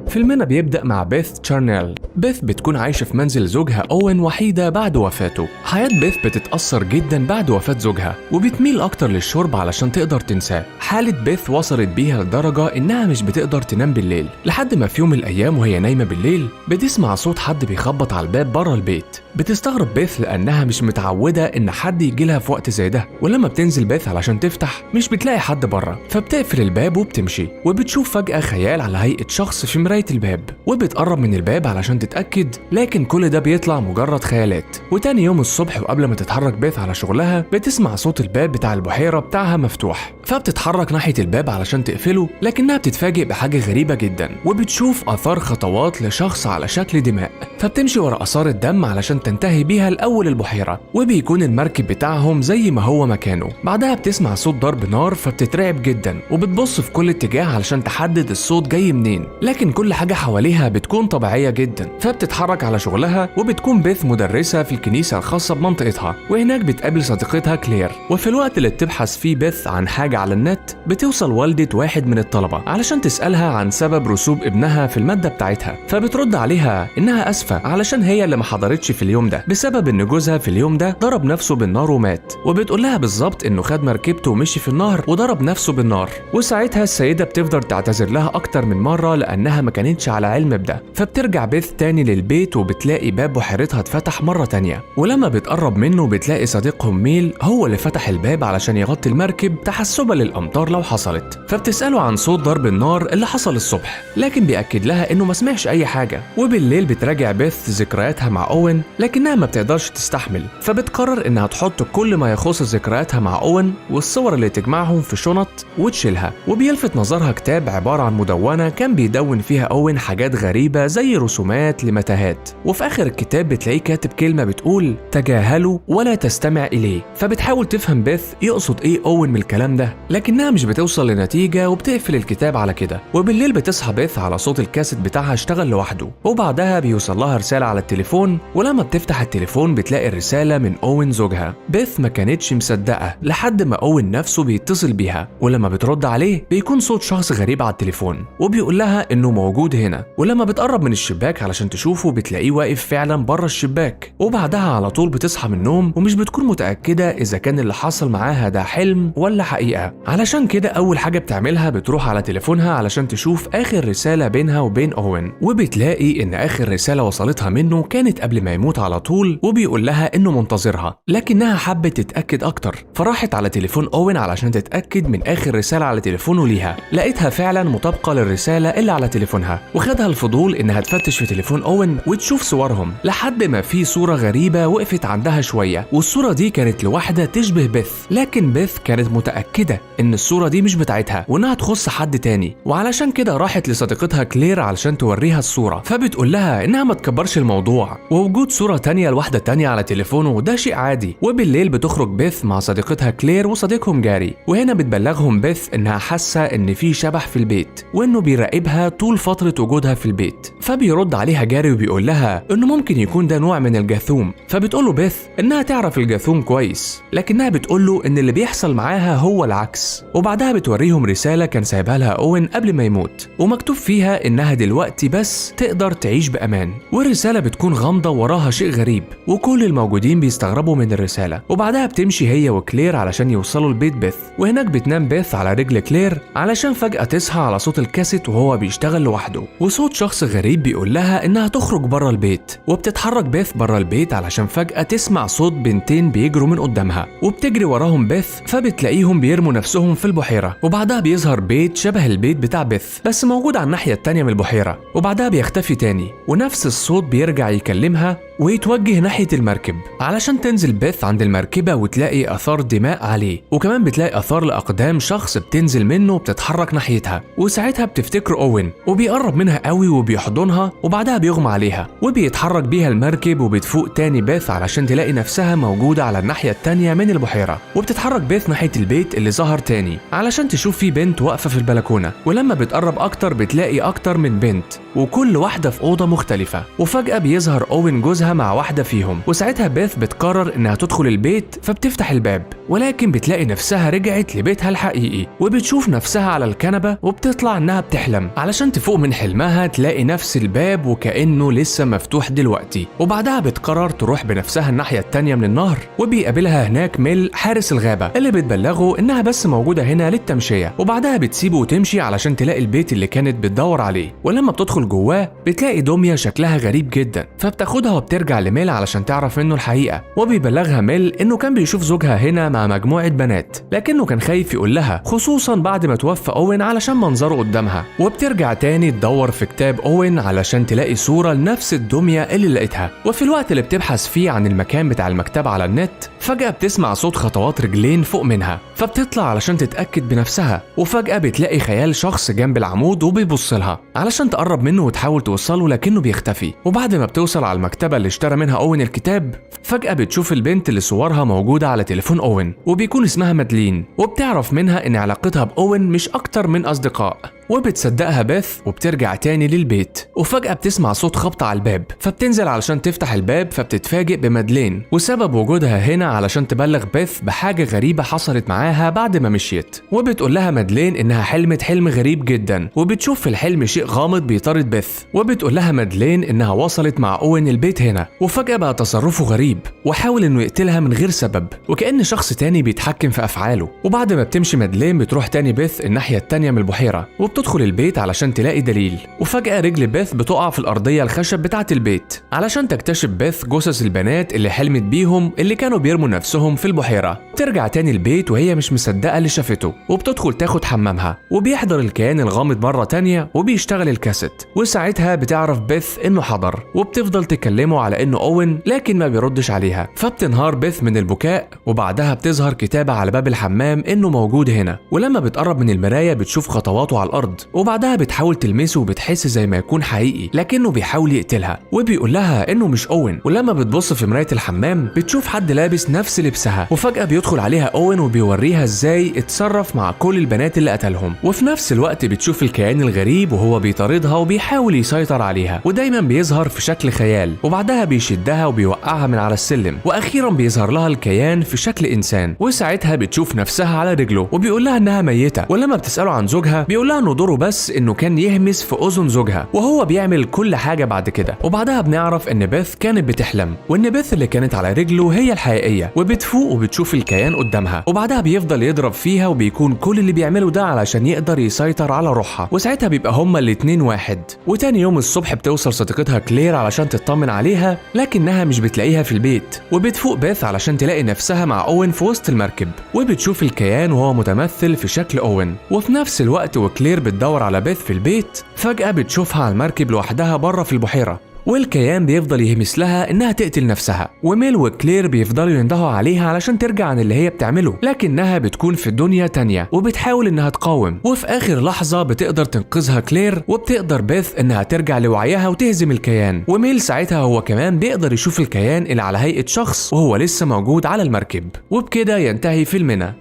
فيلمنا بيبدأ مع بيث تشارنيل. بيث بتكون عايشة في منزل زوجها أوين وحيدة بعد وفاته. حياة بيث بتتأثر جدا بعد وفاة زوجها وبتميل أكتر للشرب علشان تقدر تنساه. حالة بيث وصلت بيها لدرجة إنها مش بتقدر تنام بالليل، لحد ما في يوم من الأيام وهي نايمة بالليل بتسمع صوت حد بيخبط على الباب بره البيت. بتستغرب بيث لأنها مش متعودة إن حد يجيلها في وقت زي ده، ولما بتنزل بيث علشان تفتح مش بتلاقي حد بره، فبتقفل الباب وبتمشي وبتشوف فجأة خيال على هيئة شخص في مراية الباب، وبتقرب من الباب علشان تتأكد، لكن كل ده بيطلع مجرد خيالات. وتاني يوم الصبح وقبل ما تتحرك بيث على شغلها بتسمع صوت الباب بتاع البحيرة بتاعها مفتوح، فبتتحرك ناحية الباب علشان تقفله، لكنها بتتفاجئ بحاجة غريبة جدا وبتشوف آثار خطوات لشخص على شكل دماء، فبتمشي ورا آثار الدم علشان تنتهي بيها لأول البحيرة، وبيكون المركب بتاعهم زي ما هو مكانه. بعدها بتسمع صوت ضرب نار فبتترعب جدا وبتبص في كل اتجاه علشان تحدد الصوت جاي منين، لكن كل حاجة حواليها بتكون طبيعية جدا. فبتتحرك على شغلها وبتكون بيث مدرسة في الكنيسة الخاصة بمنطقتها، وهناك بتقابل صديقتها كلير. وفي الوقت اللي بتبحث فيه بيث عن حاجة على النت بتوصل والدة واحد من الطلبة علشان تسألها عن سبب رسوب ابنها في المادة بتاعتها، فبترد عليها إنها أسفة علشان هي اللي ما حضرتش في اليوم ده بسبب إن جوزها في اليوم ده ضرب نفسه بالنار ومات، وبتقول لها بالظبط إنه خد مركبته ومشي في النهر وضرب نفسه بالنار. وساعتها السيدة بتفضل تعتذر لها أكتر من مرة لأنها ما كانتش على علم بده. فبترجع بيث تاني للبيت وبتلاقي باب بحيرتها اتفتح مرة تانية، ولما بتقرب منه بتلاقي صديقهم ميل هو اللي فتح الباب علشان يغطي المركب تحسبا للأمطار لو حصلت. فبتسأله عن صوت ضرب النار اللي حصل الصبح، لكن بيأكد لها إنه ما سمعش أي حاجة. وبالليل بتراجع بيث ذكرياتها مع أوين لكنها ما بتقدرش تستحمل، فبتقرر إنها تحط كل ما يخص ذكرياتها مع أوين والصور اللي تجمعهم في شنط وتشيلها. وبيلفت نظرها كتاب عبارة عن مدونة كان بيدون فيها أوين حاجات غريبة زي رسومات لمتاهات، وفي آخر الكتاب بتلاقيه كاتب كلمة بتقول تجاهلوا ولا تستمع إليه. فبتحاول تفهم بيث يقصد إيه أوين من الكلام ده، لكنها مش بتوصل لنتيجة وبتقفل الكتاب على كده. وبالليل بتصحى بيث على صوت الكاسيت بتاعها اشتغل لوحده، وبعدها بيوصل لها رسالة على التليفون، ولما بتفتح التليفون بتلاقي الرسالة من أوين زوجها. بيث ما كانتش مصدقة لحد ما أوين نفسه بيتصل بيها، ولما بترد عليه بيكون صوت شخص غريب على التليفون وبيقول لها إنه موجود هنا. ولما بتقرب من الشباك علشان تشوفه بتلاقيه واقف فعلا بره الشباك. وبعدها على طول بتصحى من النوم ومش بتكون متأكدة إذا كان اللي حصل معاها ده حلم ولا حقيقة، علشان كده أول حاجة بتعملها بتروح على تليفونها علشان تشوف آخر رسالة بينها وبين أوين، وبتلاقي إن آخر رسالة وصلتها منه كانت قبل ما يموت على طول، وبيقول لها إنه منتظرها، لكنها حبت تتأكد أكتر فراحت على تليفون أوين علشان تتأكد من آخر رسالة على تليفونه ليها. لقيتها فعلا مطابقة للرسالة اللي على تليفونها، وخدها الفضول إنها تفتش في تليفون أوين وتشوف صورهم، لحد ما في صورة غريبة وقفت عندها شوية، والصورة دي كانت لواحدة تشبه بيث، لكن بيث كانت متأكدة إن الصورة دي مش بتاعتها وإنها تخص حد تاني، وعلشان كده راحت لصديقتها كلير علشان توريها الصورة، فبتقول لها إنها ما تكبرش الموضوع ووجود صورة تانية لواحدة تانية على تليفونه ده شيء عادي. وبالليل بتخرج بيث مع صديقتها كلير وصديقهم جاري، وهنا بتبلغهم بيث إنها حاسة إن في شبح في البيت وإنه بيراقبها طول فترة وجودها في البيت. فبيرد عليها جاري وبيقول لها إنه ممكن يكون ده نوع من الجاثوم، فبتقوله بيث إنها تعرف الجاثوم كويس، لكنها بتقوله إن اللي بيحصل معاها هو العكس. وبعدها بتوريهم رسالة كان سايبها لها أوين قبل ما يموت، ومكتوب فيها إنها دلوقتي بس تقدر تعيش بأمان. والرسالة بتكون غامضة وراها شيء غريب، وكل الموجودين بيستغربوا من الرسالة. وبعدها بتمشي هي وكلير علشان يوصلوا لبيت بيث، وهناك بتنام بيث على رجل كلير علشان فجأة تصحى على صوت الكاسيت وهو بيشتغل لوحده، وصوت شخص غريب بيقول لها إنها تخرج بره البيت. وبتتحرك بيث بره البيت علشان فجأة تسمع صوت بنتين بيجروا من قدامها، وبتجري وراهم بيث فبتلاقيهم بيرموا نفسهم في البحيرة. وبعدها بيظهر بيت شبه البيت بتاع بيث بس موجود على الناحية التانية من البحيرة، وبعدها بيختفي تاني ونفس الصوت بيرجع يكلمها ويتوجه ناحية المركب علشان تنزل بيث عند المركبة وتلاقي آثار دماء عليه، وكمان بتلاقي آثار لأقدام شخص بتنزل منه وبتتحرك ناحيتها. وساعتها بتفتكر أوين وبيقرب منها قوي وبيحضنها، وبعدها بيغمى عليها وبيتحرك بيها المركب، وبتفوق تاني بيث علشان تلاقي نفسها موجودة على الناحية التانية من البحيرة. وبتتحرك بيث ناحية البيت اللي ظهر تاني علشان تشوف في بنت واقفة في البلكونة، ولما بتقرب أكتر بتلاقي أكتر من بنت وكل واحدة في أوضة مختلفة. وفجأة بيظهر أوين جوزها مع واحدة فيهم، وساعتها بيث بتقرر إنها تدخل البيت فبتفتح الباب، ولكن بتلاقي نفسها رجعت لبيتها الحقيقي، وبتشوف نفسها على الكنبة وبتطلع إنها بتحلم. علشان تفوق من حلمها تلاقي نفس الباب وكأنه لسه مفتوح دلوقتي، وبعدها بتقرر تروح بنفسها الناحية التانية من النهر، وبيقابلها هناك ميل حارس الغابة اللي بتبلغه إنها بس موجودة هنا للتمشية، وبعدها بتسيبه وتمشي علشان تلاقي البيت اللي كانت بتدور عليه. ولما بتدخل جواه بتلاقي دمية شكلها غريب جدا، فبتاخدها وبترجع لميل علشان تعرف منه الحقيقة، وبيبلغها ميل إنه كان بيشوف زوجها هنا مع مجموعة بنات، لكنه كان خايف يقول لها خصوصا بعد ما توفى أوين علشان منظره قدامها. وبترجع تاني تدور في كتاب أوين علشان تلاقي صورة لنفس الدمية اللي لقيتها، وفي الوقت اللي بتبحث فيه عن المكان بتاع المكتبة على النت فجأة بتسمع صوت خطوات رجلين فوق منها، فبتطلع علشان تتأكد بنفسها، وفجأة بتلاقي خيال شخص جنب العمود وبيبص لها علشان تقرب منه وتحاول توصله لكنه بيختفي. وبعد ما بتوصل على المكتبة اللي اشترى منها أوين الكتاب فجأة بتشوف البنت اللي صورها موجودة على تليفون أوين، وبيكون اسمها مادلين، وبتعرف منها إن علاقتها بأوين مش أكتر من أصدقاء، وبتصدقها بيث وبترجع تاني للبيت. وفجأة بتسمع صوت خبط على الباب فبتنزل علشان تفتح الباب، فبتتفاجئ بمادلين وسبب وجودها هنا علشان تبلغ بيث بحاجة غريبة حصلت معاها بعد ما مشيت. وبتقول لها مادلين إنها حلمت حلم غريب جدا، وبتشوف في الحلم شيء غامض بيطارد بيث. وبتقول لها مادلين إنها وصلت مع أوين البيت هنا، وفجأة بقى تصرفه غريب وحاول إنه يقتلها من غير سبب وكأن شخص تاني بيتحكم في أفعاله. وبعد ما بتمشي مادلين بتروح تاني بيث الناحية التانية من البحيرة، وبتدخل البيت علشان تلاقي دليل. وفجأة رجل بيث بتقع في الأرضية الخشب بتاعة البيت علشان تكتشف بيث جثث البنات اللي حلمت بيهم اللي كانوا بيرموا نفسهم في البحيرة. ترجع تاني البيت وهي مش مصدقة اللي شافته، وبتدخل تاخد حمامها، وبيحضر الكيان الغامض مرة تانية وبيشتغل الكاسيت، وساعتها بتعرف بيث إنه حضر، وبتفضل تكلمه على إنه أوين لكن ما بيردش عليها، فبتنهار بيث من البكاء. وبعدها بتظهر كتابة على باب الحمام إنه موجود هنا، ولما بتقرب من المراية بتشوف خطواته على الأرض، وبعدها بتحاول تلمسه وبتحس زي ما يكون حقيقي لكنه بيحاول يقتلها، وبيقول لها إنه مش أوين. ولما بتبص في مراية الحمام بتشوف حد لابس نفس لبسها، وفجأة بيدخل عليها أوين وبيوريها إزاي اتصرف مع كل البنات اللي قتلهم. وفي نفس الوقت بتشوف الكيان الغريب وهو بيطاردها وبيحاول يسيطر عليها، ودايما بيظهر في شكل خيال، وبعدها بيشدها وبيوقعها من على السلم، وأخيرا بيظهر لها الكيان في شكل إنسان، وساعتها بتشوف نفسها على رجله وبيقول لها إنها ميتة. ولما بتسأله عن زوجها بيقول لها إنه دوره بس إنه كان يهمس في أذن زوجها وهو بيعمل كل حاجة بعد كده. وبعدها بنعرف إن بيث كانت بتحلم، وإن بيث اللي كانت على رجله هي الحقيقية، وبتفوق وبتشوف الكيان قدامها، وبعدها بيفضل يضرب فيها، وبيكون كل اللي بيعمله ده علشان يقدر يسيطر على روحها، وساعتها بيبقى هما الاتنين واحد. وتاني يوم الصبح بتوصل صديقتها كلير علشان تطمن عليها لكنها مش بتلاقيها في البيت، وبتفوق بيث علشان تلاقي نفسها مع أوين في وسط المركب، وبتشوف الكيان وهو متمثل في شكل أوين. وفي نفس الوقت وكلير بتدور على بيث في البيت فجأة بتشوفها على المركب لوحدها بره في البحيرة، والكيان بيفضل يهمس لها انها تقتل نفسها، وميل وكلير بيفضلوا يندهوا عليها علشان ترجع عن اللي هي بتعمله، لكنها بتكون في دنيا تانية وبتحاول انها تقاوم. وفي اخر لحظة بتقدر تنقذها كلير، وبتقدر بيث انها ترجع لوعيها وتهزم الكيان، وميل ساعتها هو كمان بيقدر يشوف الكيان اللي على هيئة شخص وهو لسه موجود على المركب. وبكده ينتهي فيلمنا.